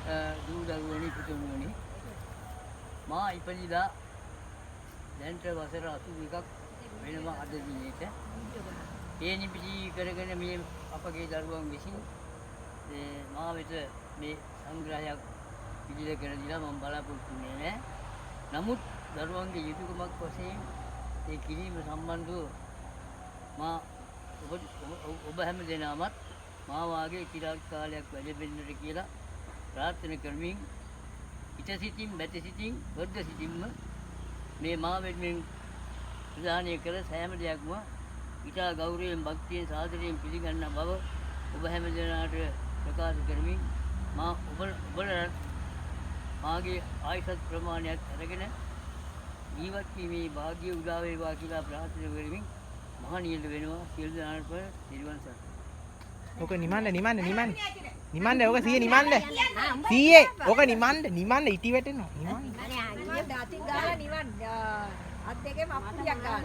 දූ දරුවනි පුතුණුවනි මා ඉපදිලා දැන්ට වසර 81ක් වෙනවා අද දිනේට. ඒ නිපිටි කරගෙන මේ අපගේ දරුවන් විසින් මා වෙත මේ සංග්‍රහයක් ඉදිරියට කරලා දීලා මම බලාපොරොත්තු වෙන්නේ නැහැ. නමුත් දරුවන්ගේ යුතුයකමක් වශයෙන් ඒ කිරීම සම්බන්ධව මා ඔබ හැම දෙනාමත් මා වාගේ চিරාත් කාලයක් වැඩෙන්නට කියලා ප්‍රාර්ථනා කරමින් ඉත සිතින් බැත සිතින් වර්ධ සිතින්ම මේ මා වෙනුවෙන් ප්‍රදානය කළ සෑම දෙයක්ම ඉතා ගෞරවයෙන් භක්තියෙන් සාදරයෙන් පිළිගන්න බව ඔබ හැම දෙනාට ප්‍රකාශ කරමින් මා ඔබලා මාගේ ආයුෂ ප්‍රමාණයක් අරගෙන ජීවත් වීමේ වාග්ය උදා වේවා කියලා ප්‍රාර්ථනා කරමින් මහණියල වෙනවා සියලු දෙනාට නිර්වාණ සරණයි. ඔක නිමන්න ඔක 100 නිමන්න 100 ඔක නිමන්න ඉටි වැටෙනවා නිමන්න අනේ අතින් ගාලා නිවන් අත් දෙකේ අප්පුඩියක් ගාලා